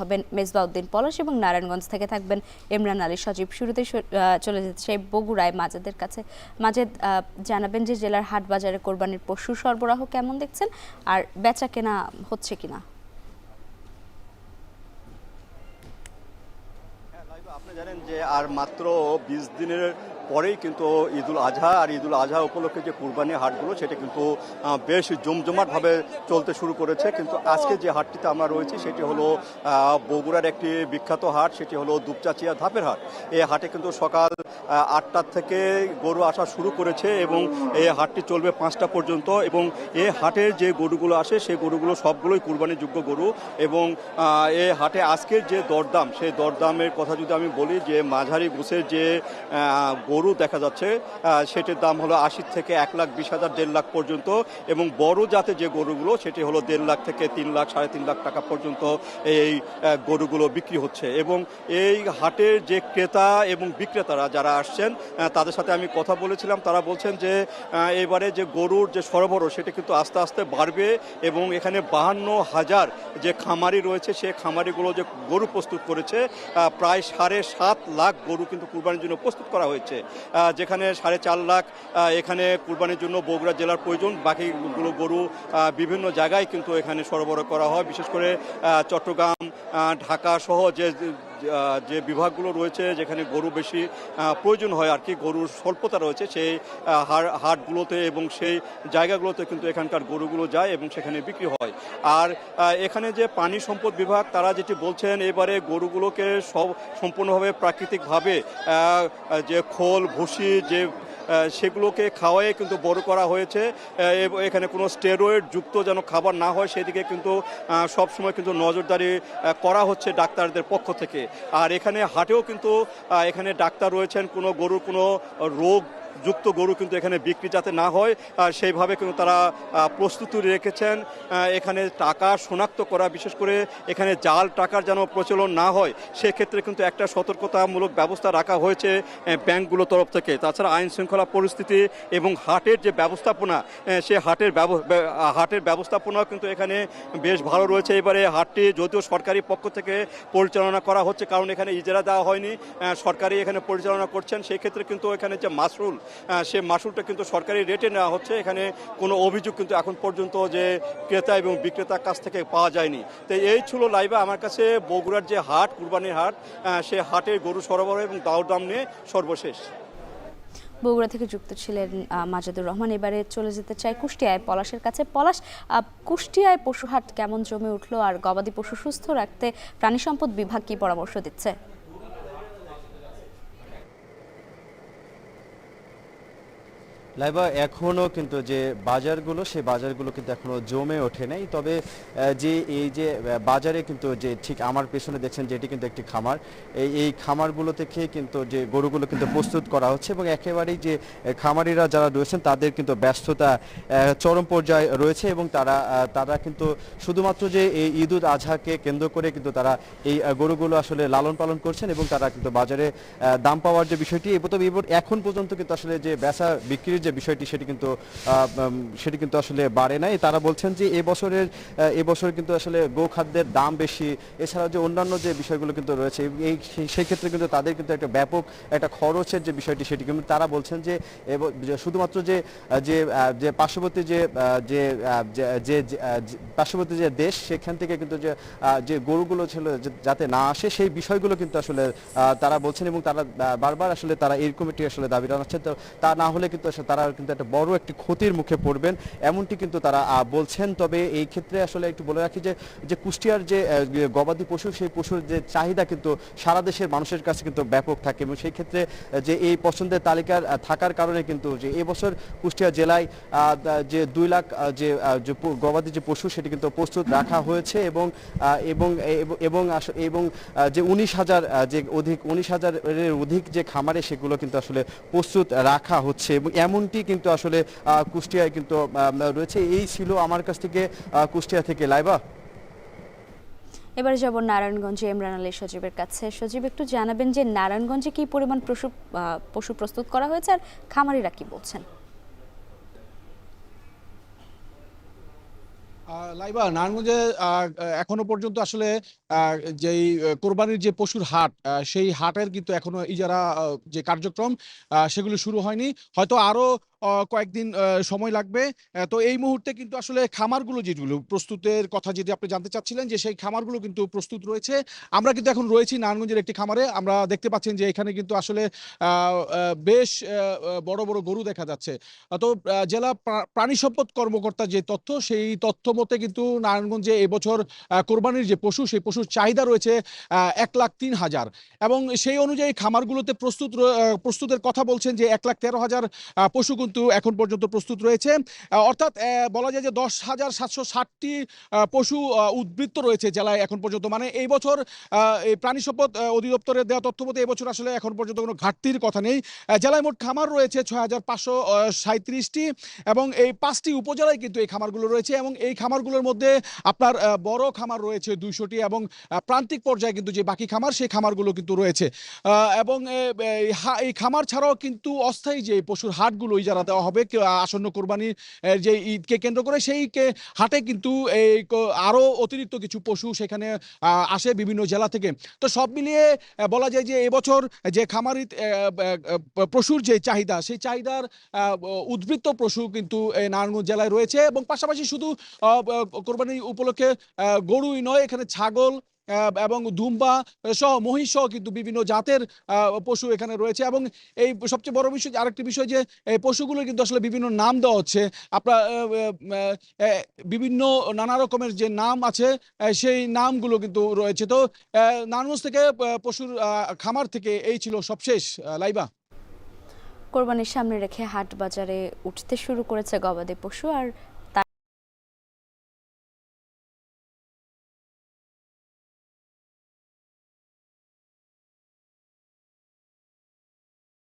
হবেন মেজবাউদ্দিন পলাশ এবং নারায়ণগঞ্জ থেকে থাকবেন ইমরান আলী সজীব। শুরুতে চলে যাচ্ছে বগুড়ায় মাজেদের কাছে। মাজেদ, জানাবেন যে জেলার হাট বাজারে কোরবানির পশু সরবরাহ কেমন দেখছেন আর বেচা কেনা হচ্ছে কিনা? আপনি জানেন যে আর মাত্র 20 দিনের পরেই কিন্তু ঈদুল আজহা, আর ঈদুল আজহা উপলক্ষে যে কুরবানি হাটগুলো সেটা কিন্তু বেশ জমজমাটভাবে চলতে শুরু করেছে। কিন্তু আজকে যে হাটটিতে আমরা রয়েছি সেটি হলো বগুড়ার একটি বিখ্যাত হাট, সেটি হলো দুপচাচিয়া ধাপের হাট। এই হাটে কিন্তু সকাল 8টার থেকে গরু আসা শুরু করেছে এবং এই হাটটি চলবে 5টা পর্যন্ত। এবং এই হাটের যে গরুগুলো আসে সেই গরুগুলো সবগুলোই কুরবানিযোগ্য গরু। এবং এই হাটে আজকের যে দরদাম, সেই দরদামের কথা যদি আমি বলি, যে মাঝারি গোছের যে গরু দেখা যাচ্ছে সেটির দাম হলো 80 থেকে 1,20,000 1.5 লাখ পর্যন্ত। এবং বড় জাতের যে গরুগুলো সেটি হলো 1.5 লাখ থেকে 3 লাখ 3.5 লাখ টাকা পর্যন্ত এই গরুগুলো বিক্রি হচ্ছে। এবং এই হাটের যে ক্রেতা এবং বিক্রেতারা যারা আসছেন তাদের সাথে আমি কথা বলেছিলাম, তারা বলছেন যে এবারে যে গরুর যে সরবরাহ সেটা কিন্তু আস্তে আস্তে বাড়বে। এবং এখানে 52,000 যে খামারি রয়েছে সেই খামারিগুলো যে গরু প্রস্তুত করেছে, প্রায় 7.5 লাখ গরু কিন্তু কুরবানির জন্য প্রস্তুত করা হয়েছে, যেখানে 4.5 লাখ এখানে কুরবানির জন্য বগুড়া জেলার প্রয়োজন। বাকিগুলো গরু বিভিন্ন জায়গায় কিন্তু এখানে সরবরাহ করা হয়, বিশেষ করে চট্টগ্রাম, ঢাকা সহ যে বিভাগগুলো রয়েছে যেখানে গরু বেশি প্রয়োজন হয় আর কি, গরুর স্বল্পতা রয়েছে, সেই হাটগুলোতে এবং সেই জায়গাগুলোতে কিন্তু এখানকার গরুগুলো যায় এবং সেখানে বিক্রি হয়। আর এখানে যে পানি সম্পদ বিভাগ তারা যেটি বলছেন, এবারে গরুগুলোকে সম্পূর্ণভাবে প্রাকৃতিকভাবে যে খোল ভুসি যে সেগুলোকে খাওয়াই কিন্তু বড় করা হয়েছে। এখানে কোনো স্টেরয়েড যুক্ত যেন খাবার না হয় সেদিকে কিন্তু সবসময় কিন্তু নজরদারি করা হচ্ছে ডাক্তারদের পক্ষ থেকে। আর এখানে হাটেও কিন্তু এখানে ডাক্তার রয়েছেন, কোনো গরুর কোনো রোগ যুক্ত গরু কিন্তু এখানে বিক্রি যাতে না হয় সেইভাবে কিন্তু তারা প্রস্তুতি রেখেছেন। এখানে টাকা শনাক্ত করা, বিশেষ করে এখানে জাল টাকার যেন প্রচলন না হয় সেক্ষেত্রে কিন্তু একটা সতর্কতামূলক ব্যবস্থা রাখা হয়েছে ব্যাংকগুলোর তরফ থেকে। তাছাড়া আইন শৃঙ্খলা পরিস্থিতি এবং হাটের যে ব্যবস্থাপনা, সে হাটের ব্যবস্থাপনাও কিন্তু এখানে বেশ ভালো রয়েছে। এবারে হাটটি যদিও সরকারি পক্ষ থেকে পরিচালনা করা হচ্ছে, কারণ এখানে ইজারা দেওয়া হয়নি, সরকারি এখানে পরিচালনা করছেন, সেই ক্ষেত্রে কিন্তু এখানে যে মাসুল, সে মাসুলটা কিন্তু সরকারি রেটে নেওয়া হচ্ছে। এখানে কোনো অভিযোগ কিন্তু এখন পর্যন্ত যে ক্রেতা এবং বিক্রেতার কাছ থেকে পাওয়া যায়নি। তো এই ছিল লাইভে আমার কাছে বগুড়ার যে হাট, কুরবানির হাট, সে হাটের গরু সরবরাহ এবং দাম নিয়ে সর্বশেষ। বগুড়া থেকে যুক্ত ছিলেন মাজেদুর রহমান। এবারে চলে যেতে চাই কুষ্টিয়ায় পলাশের কাছে। পলাশ, কুষ্টিয়ায় পশুহাট কেমন জমে উঠলো আর গবাদি পশু সুস্থ রাখতে প্রাণী সম্পদ বিভাগ কি পরামর্শ দিচ্ছে? লাইবা এখনও কিন্তু যে বাজারগুলো, সেই বাজারগুলো কিন্তু এখনও জমে ওঠে নাই। তবে যে এই যে বাজারে কিন্তু যে ঠিক আমার পেছনে দেখছেন যেটি কিন্তু একটি খামার, এই খামারগুলো থেকে কিন্তু যে গরুগুলো কিন্তু প্রস্তুত করা হচ্ছে এবং একেবারেই যে খামারিরা যারা রয়েছেন তাদের কিন্তু ব্যস্ততা চরম পর্যায়ে রয়েছে। এবং তারা কিন্তু শুধুমাত্র যে এই ঈদুল আজহাকে কেন্দ্র করে কিন্তু তারা এই গরুগুলো আসলে লালন পালন করছেন এবং তারা কিন্তু বাজারে দাম পাওয়ার যে বিষয়টি, এখন পর্যন্ত কিন্তু আসলে যে বেচা বিক্রির যে বিষয়টি সেটি কিন্তু আসলে বাড়ে নাই। তারা বলছেন যে এবছর কিন্তু আসলে গোখাদ্যের দাম বেশি, এছাড়াও যে অন্যান্য যে বিষয়গুলো কিন্তু রয়েছে সেই ক্ষেত্রে কিন্তু তাদের কিন্তু একটা ব্যাপক একটা খরচের যে বিষয়টি সেটি কিন্তু তারা বলছেন যে শুধুমাত্র যে পার্শ্ববর্তী যে দেশ সেখান থেকে কিন্তু যে গরুগুলো ছিল যাতে না আসে সেই বিষয়গুলো কিন্তু আসলে তারা বলছেন। এবং তারা বারবার আসলে তারা এরকম একটি আসলে দাবি জানাচ্ছেন, তো তা না হলে কিন্তু তারা কিন্তু একটা বড় একটি ক্ষতির মুখে পড়বেন, এমনটি কিন্তু তারা বলছেন। তবে এই ক্ষেত্রে আসলে একটু বলে রাখি যে কুষ্টিয়ার যে গবাদি পশু, সেই পশুর যে চাহিদা কিন্তু সারা দেশের মানুষের কাছে কিন্তু ব্যাপক থাকে এবং সেই ক্ষেত্রে যে এই পছন্দের তালিকার থাকার কারণে কিন্তু যে এবছর কুষ্টিয়া জেলায় যে 2 লাখ যে গবাদি যে পশু সেটি কিন্তু প্রস্তুত রাখা হয়েছে এবং যে 19,000 অধিক যে খামারে সেগুলো কিন্তু আসলে প্রস্তুত রাখা হচ্ছে এবং এমনটি কিন্তু আসলে কুষ্টিয়ায় কিন্তু রয়েছে। এই ছিল আমার কাছ থেকে কুষ্টিয়া থেকে লাইবা। এবারে যাব নারায়ণগঞ্জে ইমরান আলী সজীবের কাছে। সজীব, একটু জানাবেন যে নারায়ণগঞ্জে কি পরিমাণ পশু প্রস্তুত করা হয়েছে আর খামারিরা কি বলছেন? লাইবা নারায়ণগঞ্জে এখনো পর্যন্ত আসলে যেই কোরবানির যে পশুর হাট সেই হাটের কিন্তু এখনো ইজারা যে কার্যক্রম সেগুলো শুরু হয়নি, হয়তো আরো কয়েকদিন সময় লাগবে। তো এই মুহূর্তে কিন্তু আসলে খামারগুলো যেগুলো প্রস্তুতের কথা যেটি আপনি জানতে চাচ্ছিলেন, যে সেই খামারগুলো কিন্তু প্রস্তুত রয়েছে। আমরা কিন্তু এখন রয়েছি নারায়ণগঞ্জের একটি খামারে। আমরা দেখতে পাচ্ছেন যে এখানে কিন্তু আসলে বেশ বড় বড় গরু দেখা যাচ্ছে। তো জেলা প্রাণী সম্পদ কর্মকর্তার যে তথ্য, সেই তথ্য মতে কিন্তু নারায়ণগঞ্জে এবছর কোরবানির যে পশু, সেই পশুর চাহিদা রয়েছে 1,03,000 এবং সেই অনুযায়ী খামারগুলোতে প্রস্তুতের কথা বলছেন যে 1,13,000 পশু কিন্তু এখন পর্যন্ত প্রস্তুত রয়েছে। অর্থাৎ বলা যায় যে 10,760টি পশু উদ্বৃত্ত রয়েছে জেলায় এখন পর্যন্ত। মানে এই বছর এই প্রাণী সম্পদ অধিদপ্তরের দেওয়া তথ্য মতে এবছর আসলে এখন পর্যন্ত কোনো ঘাটতির কথা নেই। জেলায় মোট খামার রয়েছে 6,537টি এবং এই 5টি উপজেলায় কিন্তু এই খামারগুলো রয়েছে এবং এই খামারগুলোর মধ্যে আপনার বড় খামার রয়েছে 200টি এবং প্রান্তিক পর্যায়ে কিন্তু যে বাকি খামার, সেই খামারগুলো কিন্তু রয়েছে। এবং এই খামার ছাড়াও কিন্তু অস্থায়ী যে পশুর হাটগুলো ইজারা দেওয়া হবে আসন্ন কোরবানি যে ঈদকে কেন্দ্র করে, সেই হাটে কিন্তু এই আরো অতিরিক্ত কিছু পশু সেখানে আসে বিভিন্ন জেলা থেকে। তো সব মিলিয়ে বলা যায় যে এবছর যে খামারি পশুর যে চাহিদা, সেই চাহিদার উদ্বৃত্ত পশু কিন্তু নারায়ণগঞ্জ জেলায় রয়েছে এবং পাশাপাশি শুধু কোরবানি উপলক্ষে গরুই নয়, এখানে ছাগল এবং দুম্বা সহ মহিষ সহ কিন্তু বিভিন্ন জাতের পশু এখানে রয়েছে। এবং এই সবচেয়ে বড় বিষয়, আরেকটি বিষয়, যে এই পশুগুলো কিন্তু আসলে বিভিন্ন নাম দেওয়া হচ্ছে। আপনার বিভিন্ন নানা রকমের যে নাম আছে, সেই নামগুলো কিন্তু রয়েছে। তো নারায়ণগঞ্জ থেকে পশুর খামার থেকে এই ছিল সবশেষ। লাইবা। কোরবানির সামনে রেখে হাট বাজারে উঠতে শুরু করেছে গবাদি পশু, আর